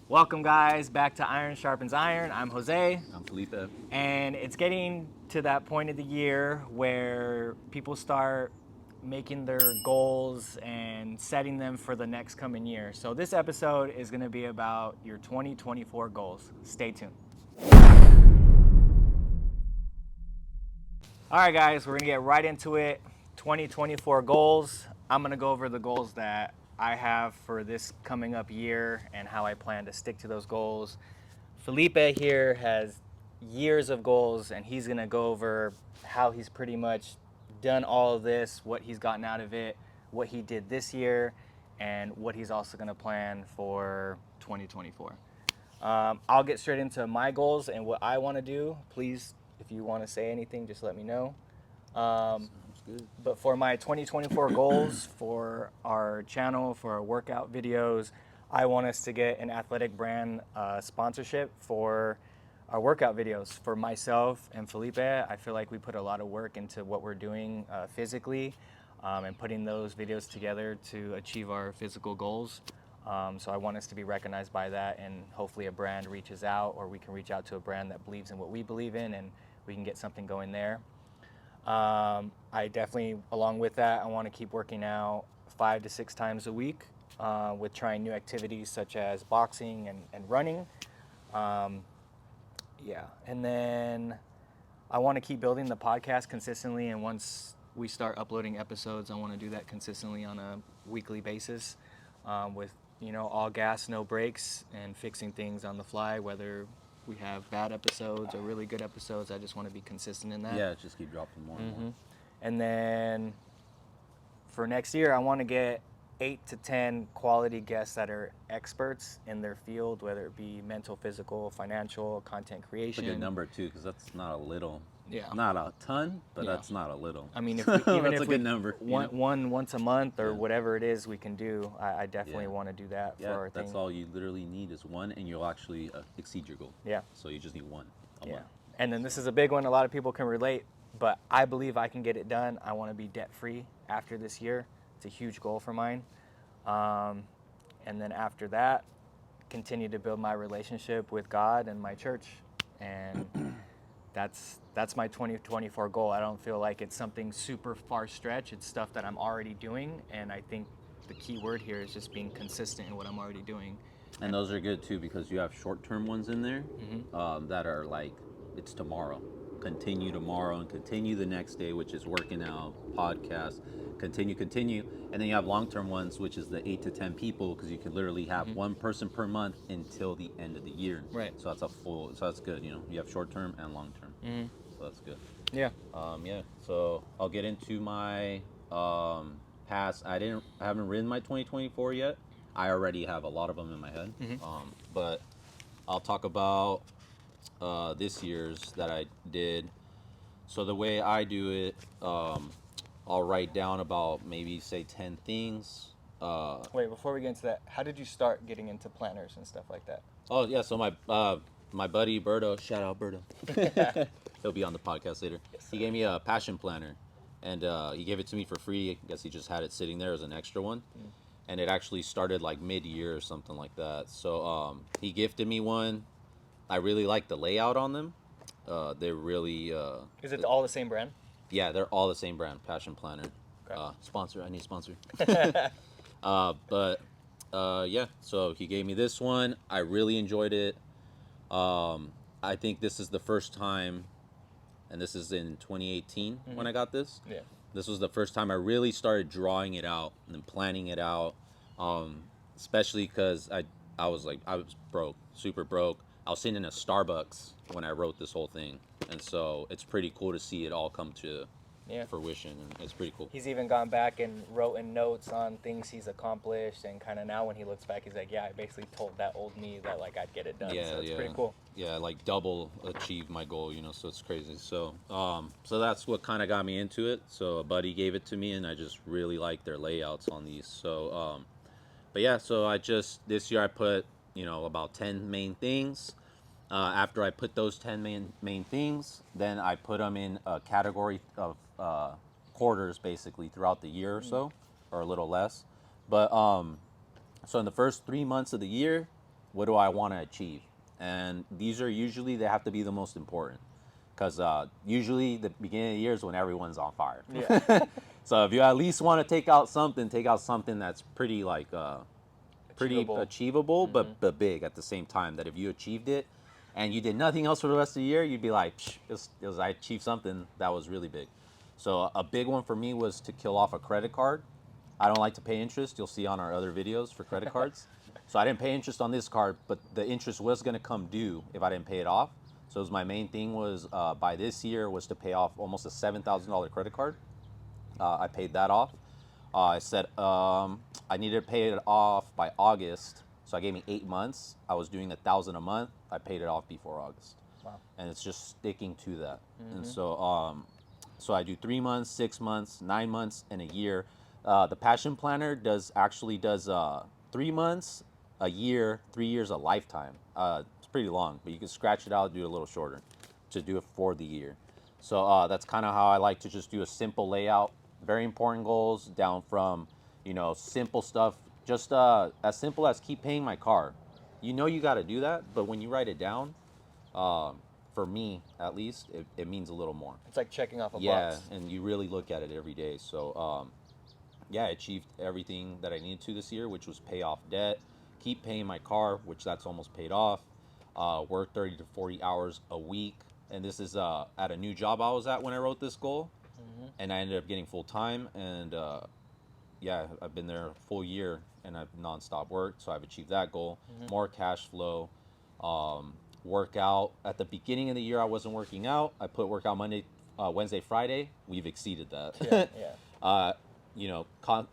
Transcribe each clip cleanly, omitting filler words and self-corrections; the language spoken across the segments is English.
Welcome, guys, back to Iron Sharpens Iron. I'm Jose, I'm Felipe. and it's getting to that point of the year where people start making their goals and setting them for the next coming year. So, this episode is going to be about your 2024 goals. Stay tuned. All right, guys, we're going to get right into it. 2024 goals. I'm going to go over the goals that I have for this coming up year and how I plan to stick to those goals. Felipe here has years of goals, and he's going to go over how he's pretty much done all of this, what he's gotten out of it, what he did this year, and what he's also going to plan for 2024. I'll get straight into my goals and what I want to do. Please, if you want to say anything, just let me know. Sounds good. But for my 2024 goals for our channel, for our workout videos, I want us to get an athletic brand sponsorship for our workout videos. For myself and Felipe, I feel like we put a lot of work into what we're doing physically and putting those videos together to achieve our physical goals. So I want us to be recognized by that, and hopefully a brand reaches out, or we can reach out to a brand that believes in what we believe in, and we can get something going there. I definitely, along with that, I want to keep working out 5 to 6 times a week with trying new activities such as boxing and running. And then I want to keep building the podcast consistently, and once we start uploading episodes, I want to do that consistently on a weekly basis with, all gas, no brakes, and fixing things on the fly, whether we have bad episodes or really good episodes. I just want to be consistent in that. Yeah, just keep dropping more and more. And then for next year, I want to get 8 to 10 quality guests that are experts in their field, whether it be mental, physical, financial, content It's a creation. good number too, because that's not a little. Yeah. Not a ton, but Yeah. that's not a little. I mean, if we, even that's if a good number. one once a month or Yeah. whatever it is we can do, I definitely Yeah. want to do that for Yeah, our that's thing. all you literally need is one, and you'll actually exceed your goal. Yeah. So you just need one. Yeah. And then this is a big one. A lot of people can relate, but I believe I can get it done. I want to be debt free after this year. It's a huge goal for mine. And then after that, continue to build my relationship with God and my church. And that's my 2024 goal. I don't feel like it's something super far stretch. It's stuff that I'm already doing. And I think the key word here is just being consistent in what I'm already doing. And those are good too, because you have short-term ones in there that are like, it's tomorrow. Continue tomorrow and continue the next day, which is working out, podcast, continue. And then you have long-term ones, which is the 8 to 10 people, because you could literally have one person per month until the end of the year. Right. So that's good. You have short-term and long-term. So that's good. Yeah. So I'll get into my past. I haven't written my 2024 yet. I already have a lot of them in my head. But I'll talk about this year's that I did. So the way I do it, I'll write down about maybe say 10 things. Wait, before we get into that, how did you start getting into planners and stuff like that? Oh yeah, so my buddy Berto, shout out Berto. He'll be on the podcast later. Yes, He gave me a passion planner, and he gave it to me for free. I guess he just had it sitting there as an extra one. And it actually started like mid-year or something like that. So he gifted me one. I really like the layout on them. They're really Is it all the same brand? yeah, they're all the same brand, Passion Planner. Okay. Sponsor, I need a sponsor. Yeah, so he gave me this one. I really enjoyed it. I think this is the first time, and this is in 2018 when I got this. Yeah. This was the first time I really started drawing it out and planning it out. Especially because I was broke, super broke. I was sitting in a Starbucks when I wrote this whole thing, and so it's pretty cool to see it all come to fruition, and it's pretty cool. He's even gone back and wrote in notes on things he's accomplished, and kind of now when he looks back, he's like, yeah, I basically told that old me that like I'd get it done. So it's pretty cool. Yeah, like double achieved my goal, so it's crazy. So so that's what kind of got me into it. So a buddy gave it to me, and I just really like their layouts on these. So but yeah, so this year I put about 10 main things. After I put those 10 main things, then I put them in a category of quarters, basically throughout the year or so, or a little less. But so in the first 3 months of the year, what do I want to achieve? And these are usually, they have to be the most important, because usually the beginning of the year is when everyone's on fire. Yeah. So if you at least want to take out something that's pretty like pretty achievable, but big at the same time. That if you achieved it and you did nothing else for the rest of the year, you'd be like, I achieved something that was really big. So a big one for me was to kill off a credit card. I don't like to pay interest. You'll see on our other videos for credit cards. So I didn't pay interest on this card, but the interest was going to come due if I didn't pay it off. So it was my main thing was by this year was to pay off almost a $7,000 credit card. I paid that off. I said I needed to pay it off by August, so I gave me 8 months. I was doing $1,000 a month. I paid it off before August. Wow. And it's just sticking to that. And so I do 3 months, 6 months, 9 months, and a year. The Passion Planner does 3 months, a year, 3 years, a lifetime. It's pretty long, but you can scratch it out, do it a little shorter to do it for the year. So that's kind of how I like to just do a simple layout. Very important goals down from, simple stuff, just as simple as keep paying my car. You got to do that, but when you write it down, for me at least, it means a little more. It's like checking off a box. Yeah, and you really look at it every day. So, yeah, I achieved everything that I needed to this year, which was pay off debt, keep paying my car, which that's almost paid off, work 30 to 40 hours a week. And this is at a new job I was at when I wrote this goal. And I ended up getting full time. And yeah, I've been there a full year and I've nonstop worked. So I've achieved that goal. More cash flow. Workout. At the beginning of the year, I wasn't working out. I put workout Monday, Wednesday, Friday. We've exceeded that. Yeah.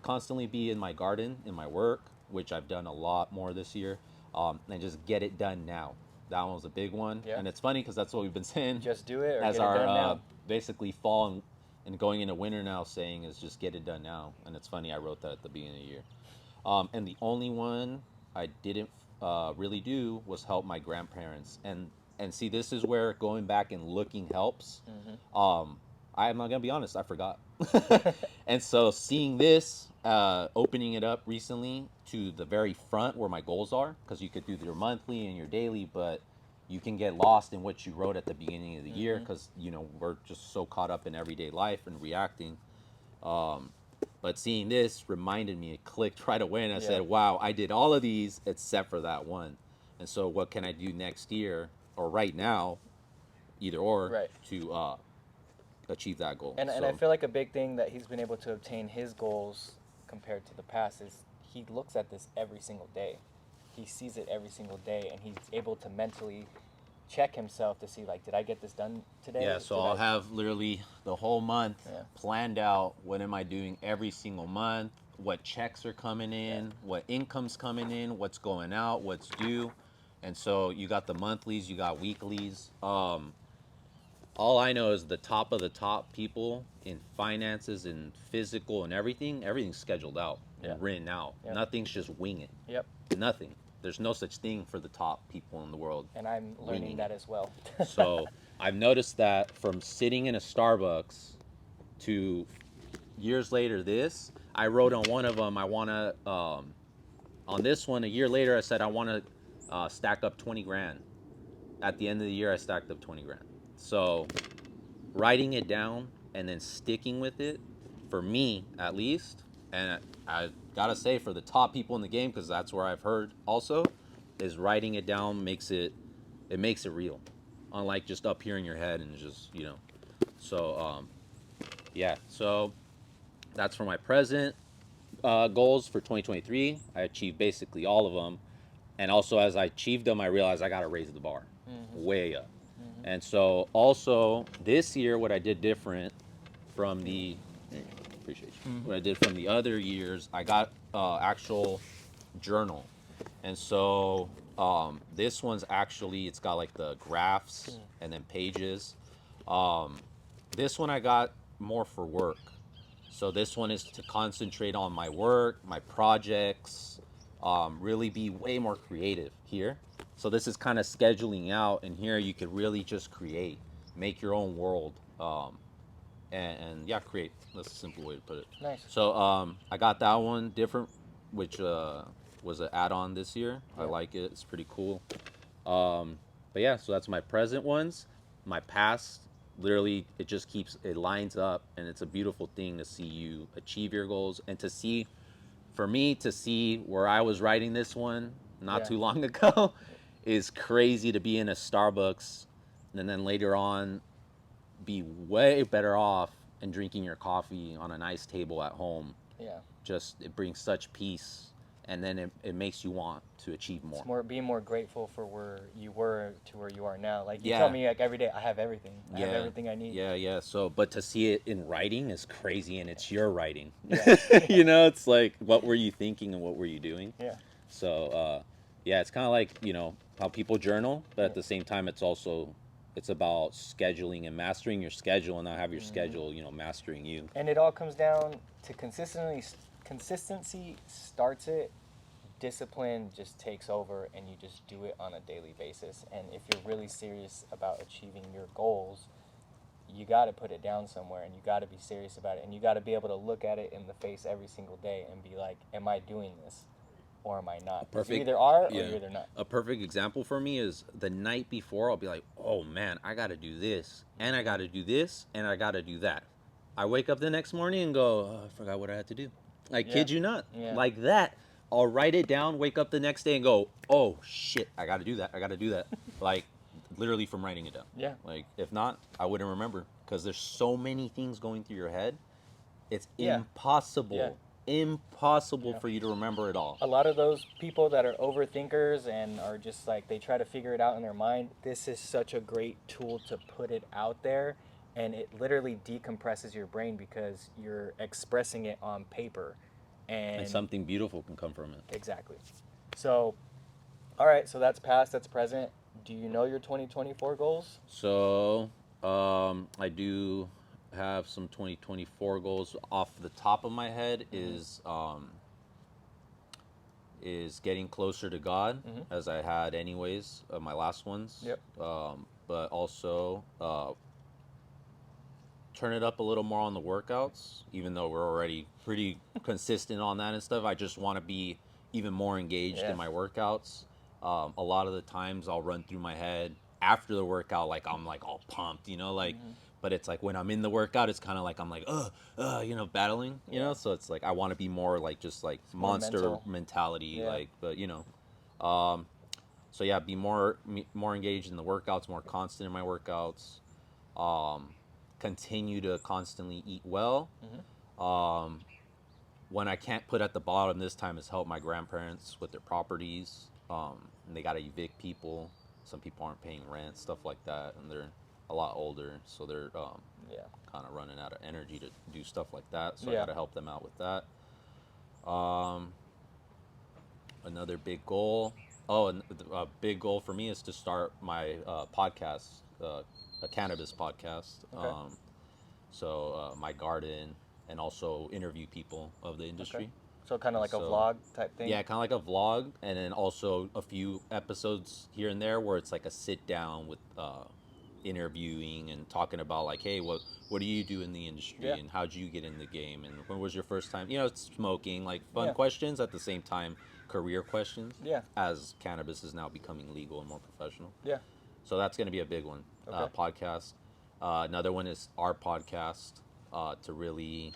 Constantly be in my garden, in my work, which I've done a lot more this year, and just get it done now. That one was a big one. Yeah. And it's funny because that's what we've been saying. Just do it or as get it our done now. basically fall and going into winter now, saying is just get it done now. And it's funny, I wrote that at the beginning of the year. And the only one I didn't really do was help my grandparents. And see, this is where going back and looking helps. I'm not gonna be honest, I forgot. And so seeing this, opening it up recently to the very front where my goals are, because you could do your monthly and your daily, but you can get lost in what you wrote at the beginning of the year because we're just so caught up in everyday life and reacting. But seeing this reminded me, it clicked right away, and I said, wow, I did all of these except for that one. And so what can I do next year or right now, either or, to achieve that goal? And I feel like a big thing that he's been able to obtain his goals compared to the past is he looks at this every single day. He sees it every single day, and he's able to mentally check himself to see, like, did I get this done today? Yeah, so I'll have literally the whole month planned out. What am I doing every single month? What checks are coming in? What income's coming in? What's going out? What's due? And so you got the monthlies, you got weeklies. All I know is the top of the top people in finances and physical and everything's scheduled out and written out. Nothing's just winging. Nothing. There's no such thing for the top people in the world. And I'm learning that as well. So I've noticed that from sitting in a Starbucks to years later I wrote on one of them, I want to, on this one, a year later, I said I want to stack up 20 grand. At the end of the year, I stacked up 20 grand. So writing it down and then sticking with it, for me at least, and I gotta say for the top people in the game, because that's where I've heard also, is writing it down makes it real, unlike just up here in your head and just So yeah, so that's for my present goals for 2023. I achieved basically all of them, and also as I achieved them, I realized I gotta raise the bar way up. And so also this year, what I did different from the what I did from the other years, I got actual journal. And so this one's actually, it's got like the graphs and then pages. This one I got more for work. So this one is to concentrate on my work, my projects, really be way more creative here. So this is kind of scheduling out, and here you could really just create, make your own world, and yeah, create. That's a simple way to put it. Nice. So I got that one different, which was an add-on this year. I Yeah. like it. It's pretty cool. But yeah, so that's my present ones. My past, literally, it lines up, and it's a beautiful thing to see you achieve your goals and to see, for me, to see where I was writing this one not Yeah. too long ago is crazy. To be in a Starbucks and then later on be way better off and drinking your coffee on a nice table at home. Yeah. Just, it brings such peace, and then it makes you want to achieve more. It's being more grateful for where you were to where you are now. Like you Yeah. tell me, like every day, I have everything. I have Yeah. everything I need. Yeah. So, but to see it in writing is crazy, and it's your writing. Yeah. You know, it's like, what were you thinking and what were you doing? Yeah. So, yeah, it's kind of like, how people journal, but at Yeah. the same time, it's about scheduling and mastering your schedule, and not have your Mm-hmm. schedule, mastering you. And it all comes down to consistency starts it. Discipline just takes over, and you just do it on a daily basis. And if you're really serious about achieving your goals, you got to put it down somewhere, and you got to be serious about it, and you got to be able to look at it in the face every single day and be like, am I doing this or am I not? You either are or Yeah. you're either not. A perfect example for me is the night before, I'll be like, oh man, I got to do this, and I got to do this, and I got to do that. I wake up the next morning and go, oh, I forgot what I had to do. I kid you not. Yeah. Like that. I'll write it down, wake up the next day and go, oh shit, I got to do that. I got to do that. Like, literally from writing it down. Yeah. Like, if not, I wouldn't remember, because there's so many things going through your head. It's impossible Yeah. for you to remember it all. A lot of those people that are overthinkers and are just like, they try to figure it out in their mind, this is such a great tool to put it out there, and it literally decompresses your brain because you're expressing it on paper. And something beautiful can come from it. Exactly. So, all right, so that's past, that's present. Do you know your 2024 goals? So, I do have some 2024 goals. Off the top of my head is getting closer to God, as I had anyways, my last ones. Yep. But also turn it up a little more on the workouts, even though we're already pretty consistent on that and stuff. I just want to be even more engaged in my workouts. A lot of the times I'll run through my head after the workout, like I'm like all pumped, but it's like when I'm in the workout, it's kind of like I'm like, battling, so it's like I want to be more like just like monster mentality, like, but so yeah, be more engaged in the workouts, more constant in my workouts, continue to constantly eat well. When I can't put at the bottom this time is help my grandparents with their properties. And they got to evict people. Some people aren't paying rent, stuff like that, and they're a lot older, so they're kind of running out of energy to do stuff like that. So I got to help them out with that. Another big goal. Oh, and a big goal for me is to start my podcast, a cannabis podcast. Okay. So my garden, and also interview people of the industry. Okay. So kind of like a vlog type thing? Yeah, kind of like a vlog, and then also a few episodes here and there where it's like a sit down with interviewing and talking about like, hey, what do you do in the industry, and how'd you get in the game, and when was your first time, smoking, like fun questions, at the same time career questions, as cannabis is now becoming legal and more professional. Yeah. So that's going to be a big one. Podcast. Another one is our podcast, to really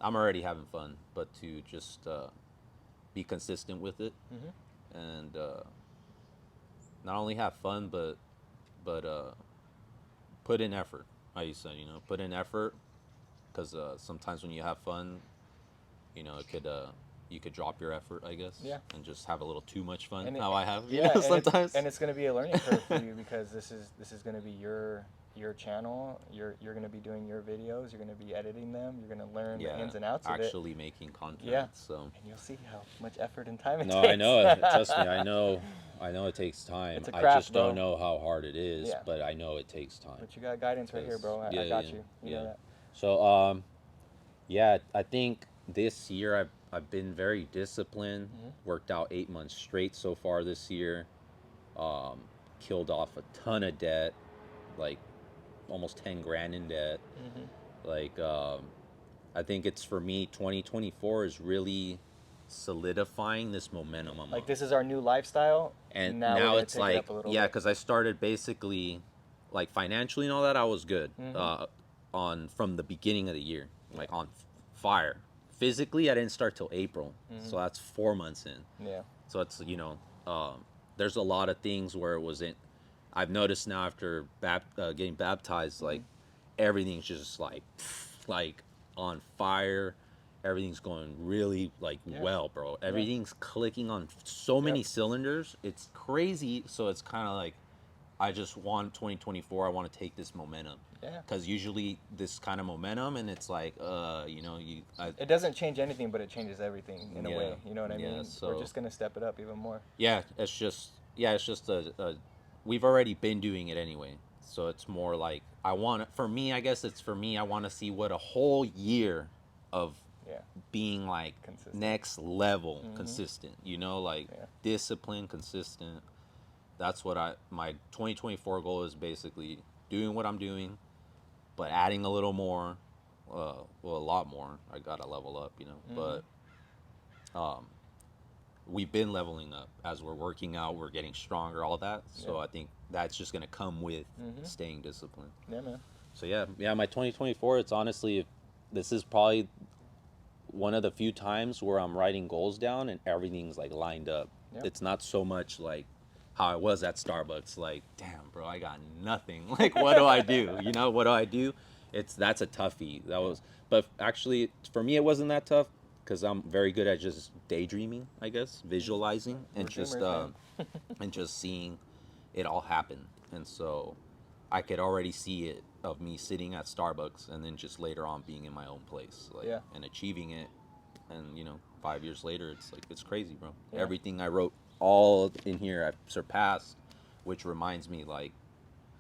I'm already having fun, but to just be consistent with it, and not only have fun, but put in effort. How you said, put in effort, because sometimes when you have fun, it could you could drop your effort, I guess, and just have a little too much fun. And I have, sometimes. And it's going to be a learning curve for you, because this is going to be your channel. You're going to be doing your videos. You're going to be editing them. You're going to learn the ins and outs of it. Actually making content. Yeah. So. And you'll see how much effort and time it takes. takes. I know. Trust me. I know it takes time. It's a craft, I just don't know how hard it is, but I know it takes time. But you got guidance right here, bro. I got you. You know that. So, I think this year I've been very disciplined. Worked out 8 months straight so far this year. Killed off a ton of debt, like almost 10 grand in debt. Like, I think it's, for me, 2024 is really solidifying this momentum I'm Like on. this is our new lifestyle, And now we're now gonna it's take it like, up a little yeah, bit. because I started basically, like financially and all that, I was good on from the beginning of the year, like on fire. Physically, I didn't start till April, so that's 4 months in. Yeah. So it's there's a lot of things where it wasn't. I've noticed now after getting baptized, like everything's just like on fire. Everything's going really like well, bro. Everything's clicking on so many cylinders. It's crazy. So it's kind of like I just want 2024. I want to take this momentum. Yeah. Because usually this kind of momentum, and it's like, It doesn't change anything, but it changes everything in a way. You know what I yeah, mean? so- We're just gonna step it up even more. yeah, it's just we've already been doing it anyway. So it's more like for me, I guess it's for me. I want to see what a whole year of Yeah. being like Consistent. next level consistent, like discipline, consistent. That's what my 2024 goal is, basically doing what I'm doing, but adding a little more, well, a lot more. I gotta level up, but we've been leveling up as we're working out, we're getting stronger, all that. So I think that's just gonna come with staying disciplined. Yeah, man. So yeah, my 2024, it's honestly, this is probably one of the few times where I'm writing goals down and everything's like lined up. Yeah. It's not so much like how I was at Starbucks, like, damn, bro, I got nothing. Like, what do I do? What do I do? That's a toughie. But actually, for me, it wasn't that tough because I'm very good at just daydreaming, I guess, visualizing, and just dreamers, and just seeing it all happen. And so I could already see it of me sitting at Starbucks and then just later on being in my own place, like, and achieving it. And 5 years later, it's like, it's crazy, bro. Yeah. Everything I wrote all in here I've surpassed, which reminds me, like,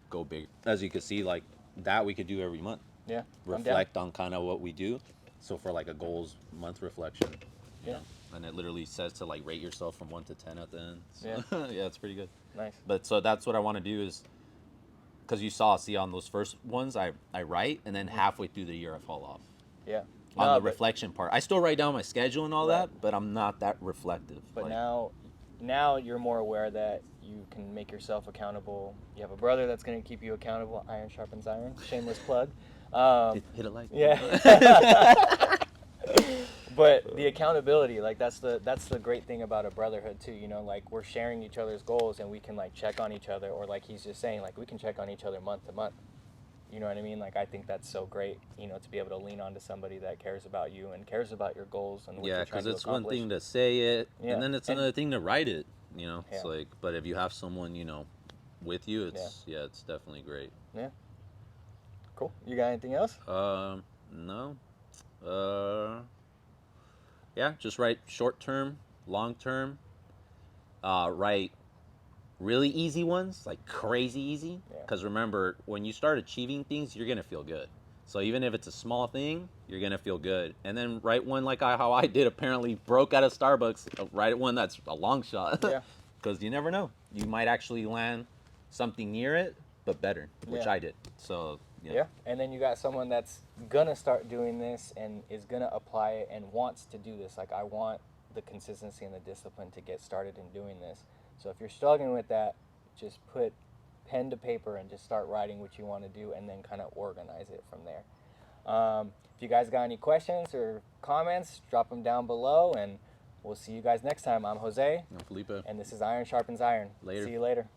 go big. As you can see, like, that we could do every month. Yeah. Reflect on kind of what we do. So for like a goals month reflection, you Yeah. know, and it literally says to like rate yourself from 1 to 10 at the end. So, Yeah. yeah, it's pretty good. Nice. But so that's what I want to do is, because you see on those first ones, I write, and then halfway through the year I fall off. Yeah. On the reflection part, I still write down my schedule and all that, but I'm not that reflective. But like, now you're more aware that you can make yourself accountable. You have a brother that's going to keep you accountable. Iron sharpens iron. Shameless plug. hit it like Yeah. But the accountability, like that's the great thing about a brotherhood too. Like we're sharing each other's goals, and we can like check on each other, or like he's just saying, like we can check on each other month to month. You know what I mean? Like I think that's so great, to be able to lean on to somebody that cares about you and cares about your goals and what you're trying to accomplish. Because it's one thing to say it, and then it's another thing to write it. It's Yeah. like, but if you have someone with you, it's definitely great. Yeah. Cool. You got anything else? No. Yeah, just write short term, long term. Write really easy ones, like crazy easy. Yeah. Because remember, when you start achieving things, you're gonna feel good. So even if it's a small thing, you're gonna feel good. And then write one like how I did. Apparently, broke out of Starbucks. Write one that's a long shot. Yeah. Because you never know. You might actually land something near it, but better, which I did. So yeah. And then you got someone that's gonna start doing this and is gonna apply it and wants to do this. Like I want the consistency and the discipline to get started in doing this. So if you're struggling with that, just put pen to paper and just start writing what you want to do, and then kind of organize it from there. If you guys got any questions or comments, drop them down below, and we'll see you guys next time. I'm Jose. I'm Felipe. And this is Iron Sharpens Iron. Later. See you later.